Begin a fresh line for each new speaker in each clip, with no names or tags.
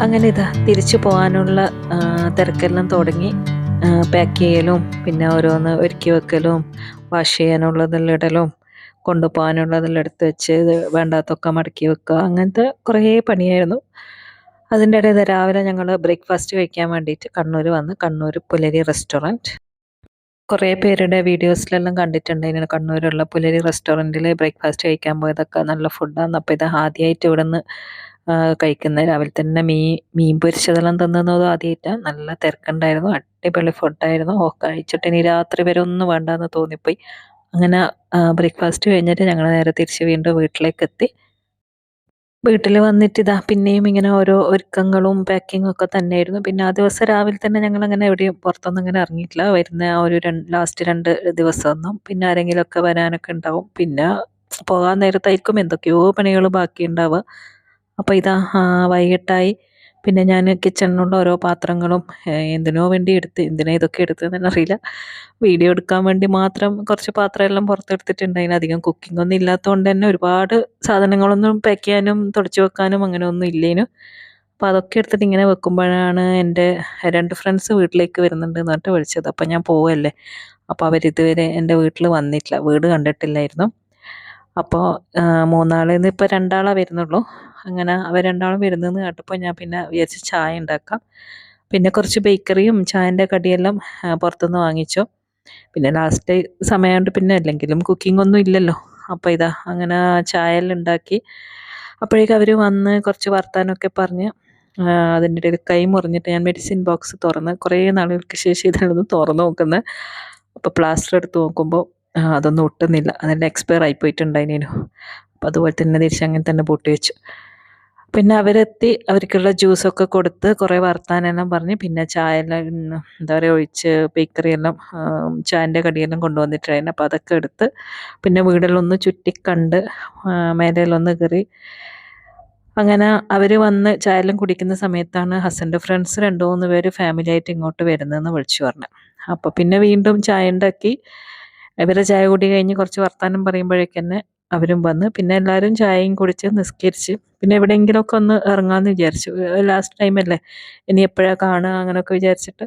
അങ്ങനെ ഇതാ തിരിച്ചു പോകാനുള്ള തിരക്കെല്ലാം തുടങ്ങി. പാക്ക് ചെയ്യലും പിന്നെ ഓരോന്ന് ഒരുക്കി വെക്കലും വാഷ് ചെയ്യാനുള്ളതെല്ലാം ഇടലും കൊണ്ടുപോകാനുള്ളതെല്ലാം എടുത്ത് വെച്ച് വേണ്ടാത്തൊക്കെ മടക്കി വെക്കുക, അങ്ങനത്തെ കുറേ പണിയായിരുന്നു. അതിൻ്റെ ഇടയിൽ രാവിലെ ഞങ്ങൾ ബ്രേക്ക്ഫാസ്റ്റ് കഴിക്കാൻ വേണ്ടിയിട്ട് കണ്ണൂർ വന്ന്, കണ്ണൂർ പുലരി റെസ്റ്റോറൻറ്റ്. കുറേ പേരുടെ വീഡിയോസിലെല്ലാം കണ്ടിട്ടുണ്ട് ഇങ്ങനെ കണ്ണൂരുള്ള പുലരി റെസ്റ്റോറൻറ്റിൽ ബ്രേക്ക്ഫാസ്റ്റ് കഴിക്കാൻ പോയതൊക്കെ നല്ല ഫുഡാണ്. അപ്പോൾ ഇത് ആദ്യമായിട്ട് ഇവിടെ നിന്ന് കഴിക്കുന്നത്. രാവിലെ തന്നെ മീൻ പൊരിച്ചതെല്ലാം തന്നതും ആദ്യമായിട്ടാണ്. നല്ല തിരക്കുണ്ടായിരുന്നു, അടിപൊളി ഫുഡായിരുന്നു. കഴിച്ചിട്ട് ഇനി രാത്രി വരെ ഒന്നും വേണ്ടെന്ന് തോന്നിപ്പോയി. അങ്ങനെ ബ്രേക്ക്ഫാസ്റ്റ് കഴിഞ്ഞിട്ട് ഞങ്ങൾ നേരെ തിരിച്ച് വീണ്ടും വീട്ടിലേക്ക് എത്തി. വീട്ടിൽ വന്നിട്ട് ഇതാ പിന്നെയും ഇങ്ങനെ ഓരോ ഒരുക്കങ്ങളും പാക്കിങ്ങും ഒക്കെ തന്നെയായിരുന്നു. പിന്നെ ആ ദിവസം രാവിലെ തന്നെ ഞങ്ങൾ അങ്ങനെ എവിടെയും പുറത്തൊന്നും അങ്ങനെ ഇറങ്ങിയിട്ടില്ല. വരുന്ന ആ ഒരു ലാസ്റ്റ് 2 ദിവസമൊന്നും പിന്നെ ആരെങ്കിലുമൊക്കെ വരാനൊക്കെ ഉണ്ടാവും. പിന്നെ പോകാൻ നേരത്തായിരിക്കും എന്തൊക്കെയോ പണികൾ ബാക്കി ഉണ്ടാവുക. അപ്പോൾ ഇതാ വൈകിട്ടായി. പിന്നെ ഞാൻ കിച്ചണിലുള്ള ഓരോ പാത്രങ്ങളും എന്തിനോ വേണ്ടി എന്തിനാ ഇതൊക്കെ എടുത്തതെന്ന് അറിയില്ല. വീഡിയോ എടുക്കാൻ വേണ്ടി മാത്രം കുറച്ച് പാത്രമെല്ലാം പുറത്തെടുത്തിട്ടുണ്ടായിരുന്നു. അധികം കുക്കിംഗ് ഒന്നും ഇല്ലാത്തതുകൊണ്ട് തന്നെ ഒരുപാട് സാധനങ്ങളൊന്നും പാക്ക് ചെയ്യാനും തുടച്ചു വെക്കാനും അങ്ങനെ ഒന്നും ഇല്ലേനു. അപ്പോൾ അതൊക്കെ എടുത്തിട്ട് ഇങ്ങനെ വെക്കുമ്പോഴാണ് എൻ്റെ 2 ഫ്രണ്ട്സ് വീട്ടിലേക്ക് വരുന്നുണ്ട് എന്ന് പറഞ്ഞിട്ട് വിളിച്ചത്. അപ്പോൾ ഞാൻ പോവല്ലേ, അപ്പോൾ അവരിതുവരെ എൻ്റെ വീട്ടിൽ വന്നിട്ടില്ല, വീട് കണ്ടിട്ടില്ലായിരുന്നു. അപ്പോൾ 3 നിന്ന് ഇപ്പോൾ 2 വരുന്നുള്ളൂ. അങ്ങനെ അവർ 2 വരുന്നതെന്ന് കേട്ടപ്പോൾ ഞാൻ പിന്നെ വിചാരിച്ച് ചായ ഉണ്ടാക്കാം. പിന്നെ കുറച്ച് ബേക്കറിയും ചായൻ്റെ കടിയെല്ലാം പുറത്തുനിന്ന് വാങ്ങിച്ചു. പിന്നെ ലാസ്റ്റ് സമയമായതുകൊണ്ട് പിന്നെ അല്ലെങ്കിലും കുക്കിംഗ് ഒന്നും ഇല്ലല്ലോ. അപ്പോൾ ഇതാ അങ്ങനെ ചായ എല്ലാം ഉണ്ടാക്കി. അപ്പോഴേക്കും അവർ വന്ന് കുറച്ച് വർത്താനമൊക്കെ പറഞ്ഞ് അതിൻ്റെ ഇടയിൽ കൈ മുറിഞ്ഞിട്ട് ഞാൻ മെഡിസിൻ ബോക്സ് തുറന്ന് കുറേ നാളുകൾക്ക് ശേഷം ഇതൊന്ന് തുറന്ന് നോക്കുന്നത്. അപ്പോൾ പ്ലാസ്റ്റർ എടുത്ത് നോക്കുമ്പോൾ അതൊന്നും ഒട്ടുന്നില്ല, അതെല്ലാം എക്സ്പയർ ആയിപ്പോയിട്ടുണ്ടായിരുന്നു. അപ്പോൾ അതുപോലെ തന്നെ തിരിച്ച് അങ്ങനെ തന്നെ പൂട്ടി വെച്ചു. പിന്നെ അവരെത്തി, അവർക്കുള്ള ജ്യൂസൊക്കെ കൊടുത്ത് കുറേ വർത്താനെല്ലാം പറഞ്ഞ് പിന്നെ ചായ എല്ലാം എന്താ പറയുക ഒഴിച്ച് ബേക്കറി എല്ലാം ചായൻ്റെ കടിയെല്ലാം കൊണ്ടുവന്നിട്ടുണ്ടായിരുന്നു. അപ്പോൾ അതൊക്കെ എടുത്ത് പിന്നെ വീടെല്ലാം ഒന്ന് ചുറ്റിക്കണ്ട് മേലെല്ലാം കയറി. അങ്ങനെ അവർ വന്ന് ചായ എല്ലാം കുടിക്കുന്ന സമയത്താണ് ഹസ്ബൻഡ് ഫ്രണ്ട്സ് 2-3 പേര് ഫാമിലി ആയിട്ട് ഇങ്ങോട്ട് വരുന്നതെന്ന് വിളിച്ചു പറഞ്ഞു. അപ്പോൾ പിന്നെ വീണ്ടും ചായ ഉണ്ടാക്കി. ഇവരെ ചായ കുടി കഴിഞ്ഞ് കുറച്ച് വർത്താനം പറയുമ്പോഴേക്ക് തന്നെ അവരും വന്ന്. പിന്നെ എല്ലാവരും ചായയും കുടിച്ച് നിസ്കരിച്ച് പിന്നെ എവിടെയെങ്കിലുമൊക്കെ ഒന്ന് ഇറങ്ങാമെന്ന് വിചാരിച്ചു. ലാസ്റ്റ് ടൈമല്ലേ, ഇനി എപ്പോഴാണ് കാണുക അങ്ങനെയൊക്കെ വിചാരിച്ചിട്ട്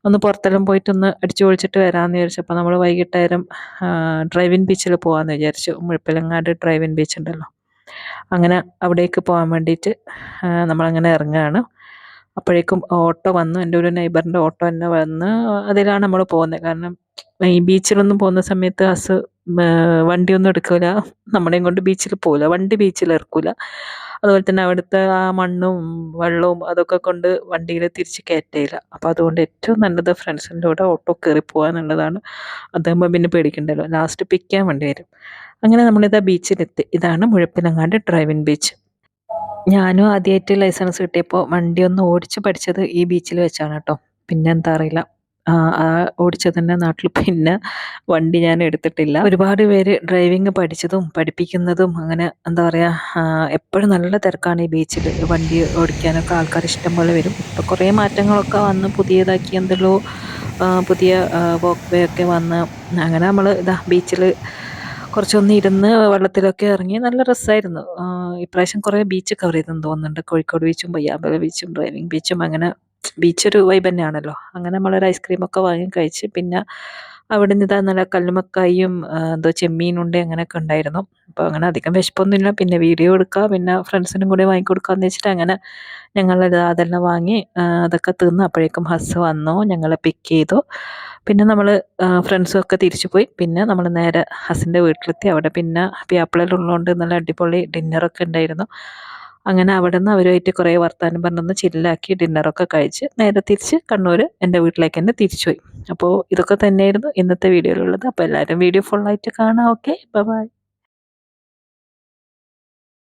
ഒന്ന് പുറത്തെല്ലാം പോയിട്ടൊന്ന് അടിച്ചു പൊളിച്ചിട്ട് വരാമെന്ന് വിചാരിച്ചു. അപ്പോൾ നമ്മൾ വൈകിട്ടേരം ഡ്രൈവിൻ ബീച്ചിൽ പോകാമെന്ന് വിചാരിച്ചു. മുഴപ്പിലങ്ങാട് ഡ്രൈവിൻ ബീച്ച് ഉണ്ടല്ലോ, അങ്ങനെ അവിടേക്ക് പോകാൻ വേണ്ടിയിട്ട് നമ്മളങ്ങനെ ഇറങ്ങുകയാണ്. അപ്പോഴേക്കും ഓട്ടോ വന്നു, എൻ്റെ ഒരു നെയ്ബറിൻ്റെ ഓട്ടോ തന്നെ വന്ന് അതിലാണ് നമ്മൾ പോകുന്നത്. കാരണം ഈ ബീച്ചിലൊന്നും പോകുന്ന സമയത്ത് വണ്ടിയൊന്നും എടുക്കില്ല, നമ്മളെയും കൊണ്ട് ബീച്ചിൽ പോകില്ല, വണ്ടി ബീച്ചിൽ ഇറക്കില്ല. അതുപോലെ തന്നെ അവിടുത്തെ ആ മണ്ണും വെള്ളവും അതൊക്കെ കൊണ്ട് വണ്ടിയിൽ തിരിച്ച് കയറ്റയില്ല. അപ്പോൾ അതുകൊണ്ട് ഏറ്റവും നല്ലത് ഫ്രണ്ട്സിൻ്റെ കൂടെ ഓട്ടോ കയറി പോകുക എന്നുള്ളതാണ്. അതാകുമ്പോൾ പിന്നെ പേടിക്കണ്ടല്ലോ, ലാസ്റ്റ് പിക്ക് ചെയ്യാൻ വേണ്ടി വരും. അങ്ങനെ നമ്മളിതാ ബീച്ചിലെത്തി. ഇതാണ് മുഴപ്പിലങ്ങാട് ഡ്രൈവിൻ ബീച്ച്. ഞാനും ആദ്യമായിട്ട് ലൈസൻസ് കിട്ടിയപ്പോൾ വണ്ടി ഒന്ന് ഓടിച്ച് പഠിച്ചത് ഈ ബീച്ചിൽ വെച്ചാണ് കേട്ടോ. പിന്നെ എന്താ അറിയില്ല, ഓടിച്ചത് തന്നെ നാട്ടിൽ പിന്നെ വണ്ടി ഞാൻ എടുത്തിട്ടില്ല. ഒരുപാട് പേര് ഡ്രൈവിങ് പഠിച്ചതും പഠിപ്പിക്കുന്നതും അങ്ങനെ എന്താ പറയുക, എപ്പോഴും നല്ല തിരക്കാണ് ഈ ബീച്ചിൽ. വണ്ടി ഓടിക്കാനൊക്കെ ആൾക്കാർ ഇഷ്ടം പോലെ വരും. ഇപ്പോൾ കുറേ മാറ്റങ്ങളൊക്കെ വന്ന് പുതിയതാക്കി എന്തെല്ലോ പുതിയ വോക്ക് വേ ഒക്കെ വന്ന് അങ്ങനെ നമ്മൾ ഇതാ ബീച്ചിൽ കുറച്ചൊന്ന് ഇരുന്ന് വെള്ളത്തിലൊക്കെ ഇറങ്ങി. നല്ല രസമായിരുന്നു. ഇപ്രാവശ്യം കുറേ ബീച്ച് കവർ ചെയ്തെന്ന് തോന്നുന്നുണ്ട്. കോഴിക്കോട് ബീച്ചും പയ്യാമ്പല ബീച്ചും ഡ്രൈവിംഗ് ബീച്ചും അങ്ങനെ ബീച്ചൊരു വൈബ് തന്നെയാണല്ലോ. അങ്ങനെ നമ്മളൊരു ഐസ്ക്രീമൊക്കെ വാങ്ങി കഴിച്ച് പിന്നെ അവിടെ നിന്ന് ഇതാ നല്ല കല്ലുമക്കായും എന്തോ ചെമ്മീനുണ്ട് അങ്ങനെയൊക്കെ ഉണ്ടായിരുന്നു. അപ്പോൾ അങ്ങനെ അധികം വിശപ്പൊന്നുമില്ല. പിന്നെ വീഡിയോ എടുക്കുക പിന്നെ ഫ്രണ്ട്സിനും കൂടി വാങ്ങിക്കൊടുക്കാമെന്ന് വെച്ചിട്ട് അങ്ങനെ ഞങ്ങൾ അതെല്ലാം വാങ്ങി അതൊക്കെ തിന്ന്. അപ്പോഴേക്കും ഹസ് വന്നു, ഞങ്ങളെ പിക്ക് ചെയ്തു. പിന്നെ നമ്മൾ ഫ്രണ്ട്സൊക്കെ തിരിച്ചു പോയി. പിന്നെ നമ്മൾ നേരെ ഹസിൻ്റെ വീട്ടിലെത്തി. അവിടെ പിന്നെ പിയാപ്പിളെല്ലാം ഉള്ളതുകൊണ്ട് നല്ല അടിപൊളി ഡിന്നറൊക്കെ ഉണ്ടായിരുന്നു. അങ്ങനെ അവിടെ നിന്ന് അവരുമായിട്ട് കുറേ വർത്താനം പറഞ്ഞൊന്ന് ചില്ലാക്കി ഡിന്നറൊക്കെ കഴിച്ച് നേരെ തിരിച്ച് കണ്ണൂർ എൻ്റെ വീട്ടിലേക്ക് തന്നെ തിരിച്ചുപോയി. അപ്പോൾ ഇതൊക്കെ തന്നെയായിരുന്നു ഇന്നത്തെ വീഡിയോയിലുള്ളത്. അപ്പോൾ എല്ലാവരും വീഡിയോ ഫുള്ളായിട്ട് കാണാം. Okay, by.